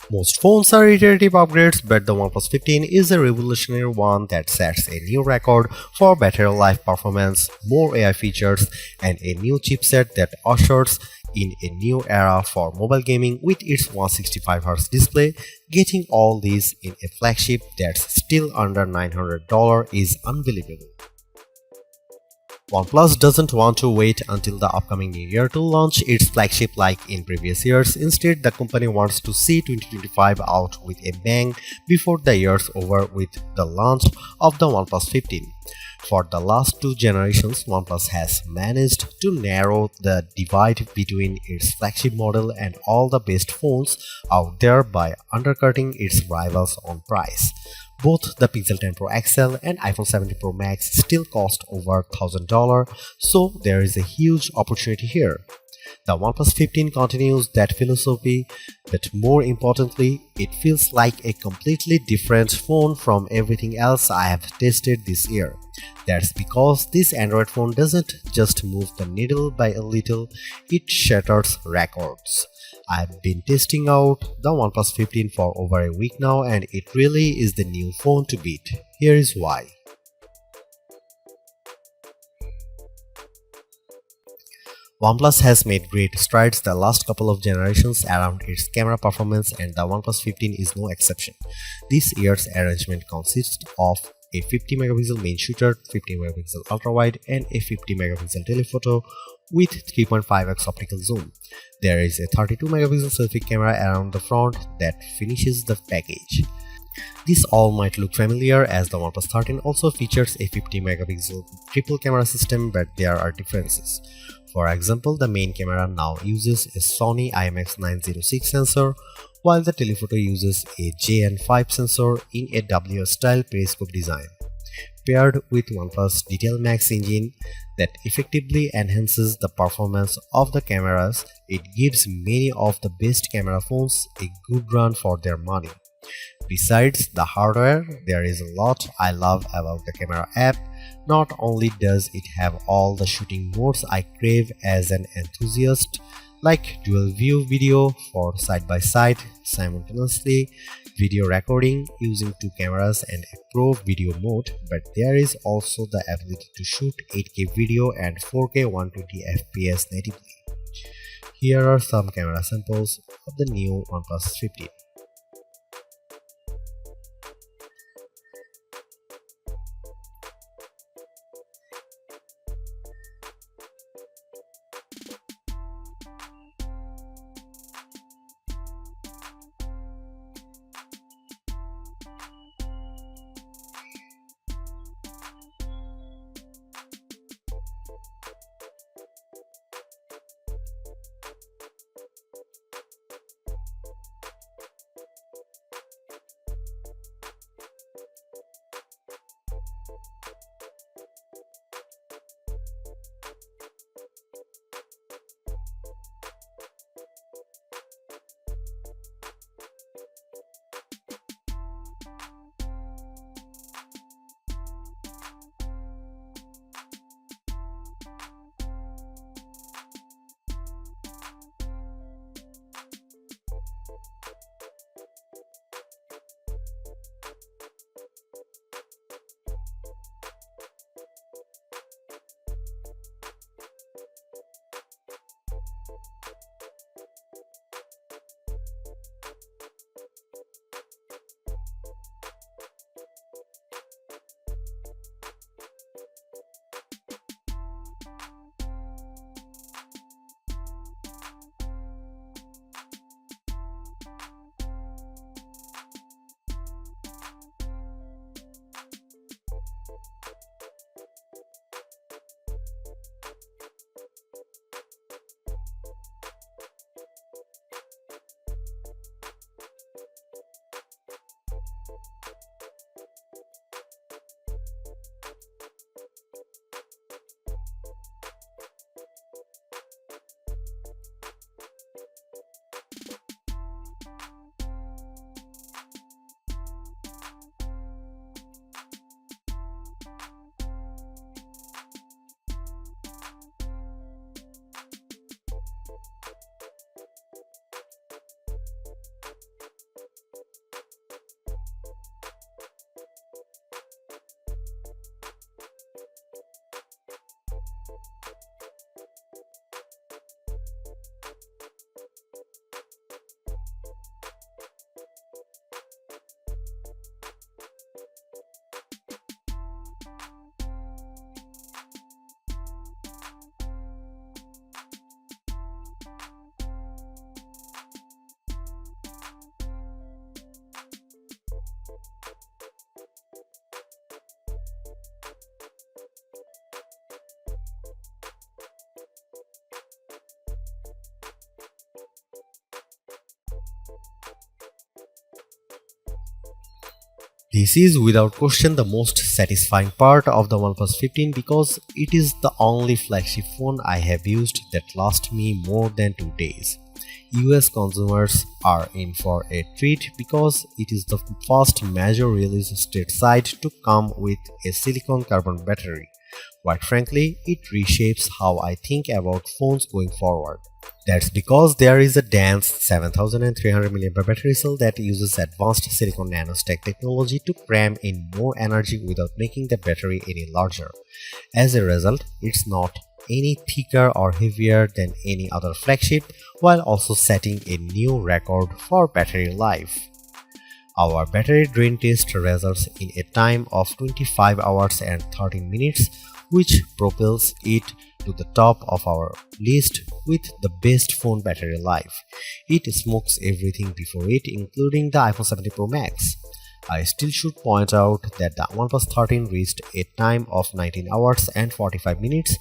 Most phones are iterative upgrades, but the OnePlus 15 is a revolutionary one that sets a new record for battery life performance, more AI features, and a new chipset that ushers in a new era for mobile gaming with its 165Hz display. Getting all these in a flagship that's still under $900 is unbelievable. OnePlus doesn't want to wait until the upcoming new year to launch its flagship like in previous years. Instead, the company wants to see 2025 out with a bang before the year's over with the launch of the OnePlus 15. For the last two generations, OnePlus has managed to narrow the divide between its flagship model and all the best phones out there by undercutting its rivals on price. Both the Pixel 10 Pro XL and iPhone 17 Pro Max still cost over $1,000, so there is a huge opportunity here. The OnePlus 15 continues that philosophy, but more importantly, it feels like a completely different phone from everything else I have tested this year. That's because this Android phone doesn't just move the needle by a little, it shatters records. I've been testing out the OnePlus 15 for over a week now, and it really is the new phone to beat. Here is why. OnePlus has made great strides the last couple of generations around its camera performance, and the OnePlus 15 is no exception. This year's arrangement consists of a 50 megapixel main shooter, 50 megapixel ultra-wide, and a 50 megapixel telephoto with 3.5x optical zoom. There is a 32 megapixel selfie camera around the front that finishes the package. This all might look familiar as the OnePlus 13 also features a 50 megapixel triple camera system, but there are differences. For example, the main camera now uses a Sony IMX906 sensor, while the telephoto uses a JN5 sensor in a WS-style periscope design. Paired with OnePlus Detail Max engine that effectively enhances the performance of the cameras, it gives many of the best camera phones a good run for their money. Besides the hardware, there is a lot I love about the camera app. Not only does it have all the shooting modes I crave as an enthusiast, like dual view video for side-by-side simultaneously, video recording using two cameras, and a pro video mode, but there is also the ability to shoot 8K video and 4K 120fps natively. Here are some camera samples of the new OnePlus 15. This is without question the most satisfying part of the OnePlus 15 because it is the only flagship phone I have used that lasts me more than 2 days. US consumers are in for a treat because it is the first major release stateside to come with a silicon carbon battery. Quite frankly, it reshapes how I think about phones going forward. That's because there is a dense 7300 mAh battery cell that uses advanced silicon nanostack technology to cram in more energy without making the battery any larger. As a result, it's not any thicker or heavier than any other flagship, while also setting a new record for battery life. Our battery drain test results in a time of 25 hours and 13 minutes, which propels it to the top of our list with the best phone battery life. It smokes everything before it, including the iPhone 17 Pro Max. I still should point out that the OnePlus 13 reached a time of 19 hours and 45 minutes,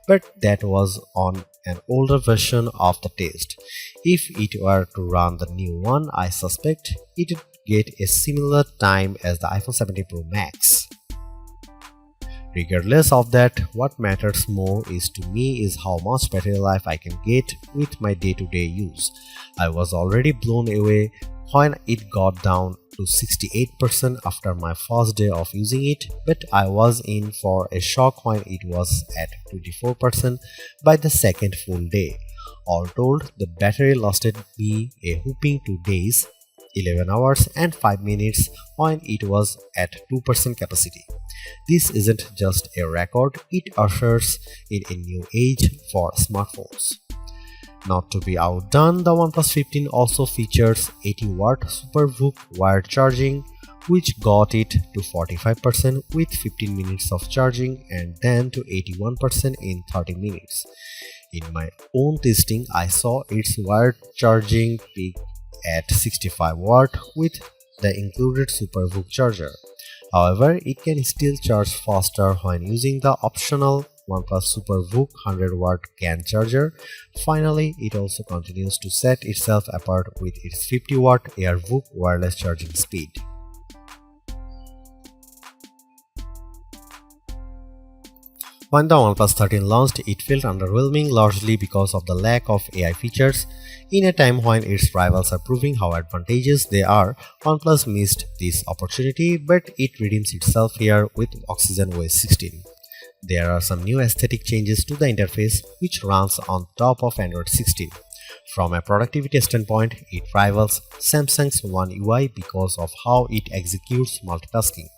but that was on an older version of the test. If it were to run the new one, I suspect it would get a similar time as the iPhone 17 Pro Max. Regardless of that, what matters more to me is how much battery life I can get with my day-to-day use. I was already blown away when it got down to 68% after my first day of using it, but I was in for a shock when it was at 24% by the second full day. All told, the battery lasted me a whopping 2 days, 11 hours and 5 minutes when it was at 2% capacity. This isn't just a record, it ushers in a new age for smartphones. Not to be outdone, the OnePlus 15 also features 80-watt SuperVOOC wired charging, which got it to 45% with 15 minutes of charging and then to 81% in 30 minutes. In my own testing, I saw its wired charging peak at 65 watt with the included SuperVOOC charger. However, it can still charge faster when using the optional OnePlus SuperVOOC 100 watt CAN charger. Finally, it also continues to set itself apart with its 50 watt AirVOOC wireless charging speed. When the OnePlus 13 launched, it felt underwhelming largely because of the lack of AI features. In a time when its rivals are proving how advantageous they are, OnePlus missed this opportunity, but it redeems itself here with Oxygen OS 16. There are some new aesthetic changes to the interface which runs on top of Android 16. From a productivity standpoint, it rivals Samsung's One UI because of how it executes multitasking.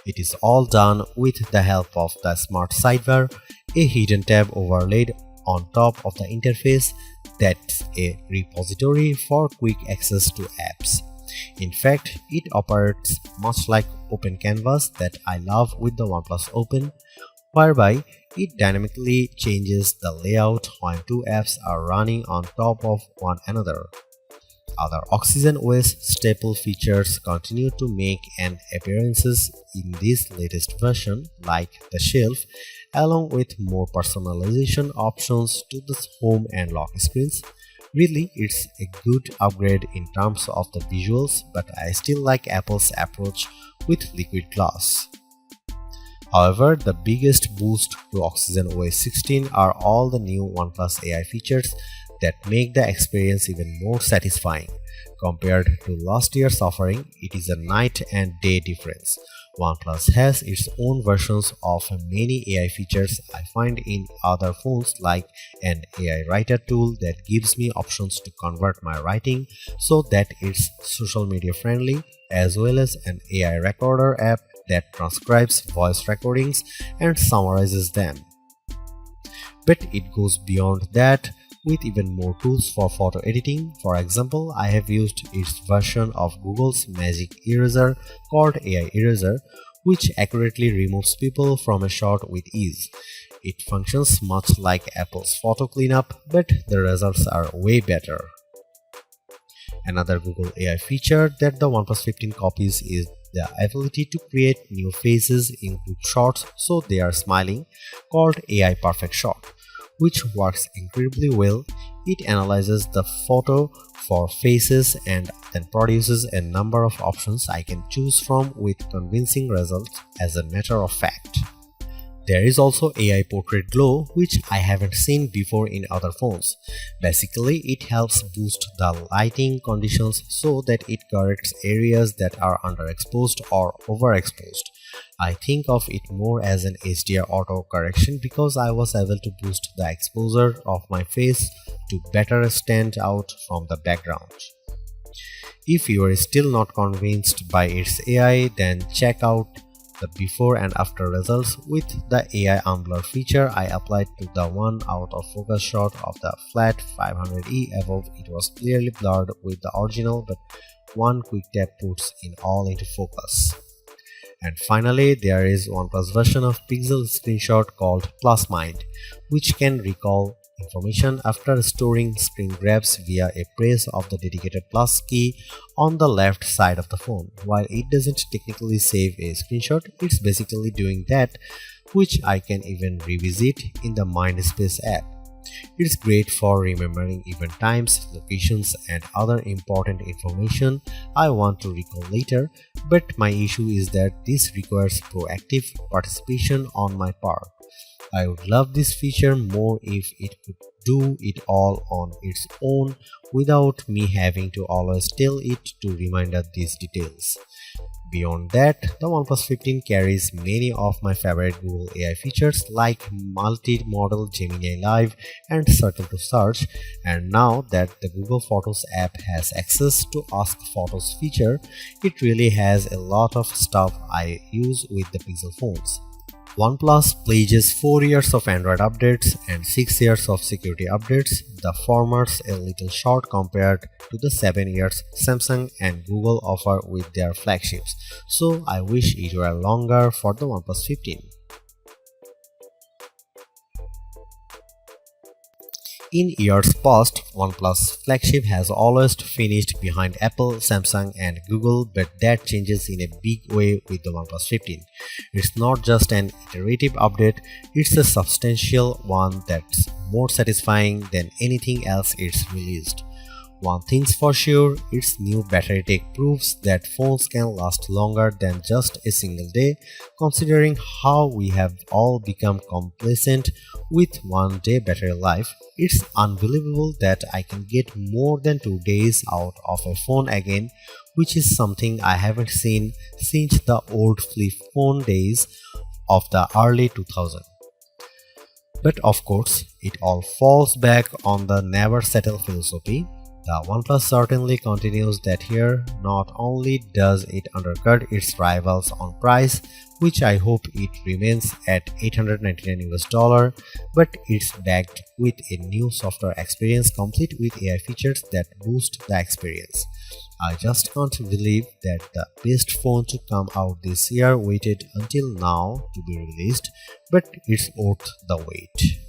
It is all done with the help of the Smart Sidebar, a hidden tab overlaid on top of the interface that's a repository for quick access to apps. In fact, it operates much like Open Canvas that I love with the OnePlus Open, whereby it dynamically changes the layout when two apps are running on top of one another. Other Oxygen OS staple features continue to make an appearances in this latest version, like the shelf, along with more personalization options to the home and lock screens. Really, it's a good upgrade in terms of the visuals, but I still like Apple's approach with liquid glass. However, the biggest boost to Oxygen OS 16 are all the new OnePlus AI features that make the experience even more satisfying. Compared to last year's offering, it is a night and day difference. OnePlus has its own versions of many AI features I find in other phones, like an AI writer tool that gives me options to convert my writing so that it's social media friendly, as well as an AI recorder app that transcribes voice recordings and summarizes them. But it goes beyond that with even more tools for photo editing. For example, I have used its version of Google's Magic Eraser called AI Eraser, which accurately removes people from a shot with ease. It functions much like Apple's photo cleanup, but the results are way better. Another Google AI feature that the OnePlus 15 copies is the ability to create new faces in group shots so they are smiling, called AI Perfect Shot, which works incredibly well It analyzes the photo for faces and then produces a number of options I can choose from with convincing results as a matter of fact. There is also AI Portrait Glow, which I haven't seen before in other phones. Basically, it helps boost the lighting conditions so that it corrects areas that are underexposed or overexposed. I think of it more as an HDR auto correction because I was able to boost the exposure of my face to better stand out from the background. If you are still not convinced by its AI, then check out the before and after results with the AI unblur feature I applied to the one out of focus shot of the flat 500E above. It was clearly blurred with the original, but one quick tap puts it all into focus. And finally, there is OnePlus version of Pixel Screenshot called Plus Mind, which can recall information after storing screen grabs via a press of the dedicated plus key on the left side of the phone. While it doesn't technically save a screenshot, it's basically doing that, which I can even revisit in the Mindspace app. It's great for remembering event times, locations, and other important information I want to recall later, but my issue is that this requires proactive participation on my part. I would love this feature more if it could do it all on its own without me having to always tell it to remind us these details. Beyond that, the OnePlus 15 carries many of my favorite Google AI features like multi-modal Gemini Live and Circle to Search, and now that the Google Photos app has access to Ask Photos feature, it really has a lot of stuff I use with the Pixel phones. OnePlus pledges 4 years of Android updates and 6 years of security updates, the former's a little short compared to the 7 years Samsung and Google offer with their flagships, so I wish it were longer for the OnePlus 15. In years past, OnePlus flagship has always finished behind Apple, Samsung and Google, but that changes in a big way with the OnePlus 15. It's not just an iterative update, it's a substantial one that's more satisfying than anything else it's released. One thing's for sure, its new battery tech proves that phones can last longer than just a single day, considering how we have all become complacent with 1 day battery life. It's unbelievable that I can get more than 2 days out of a phone again, which is something I haven't seen since the old flip phone days of the early 2000s. But of course, it all falls back on the never settle philosophy. The OnePlus certainly continues that here. Not only does it undercut its rivals on price, which I hope it remains at $899 but it's backed with a new software experience complete with AI features that boost the experience. I just can't believe that the best phone to come out this year waited until now to be released, but it's worth the wait.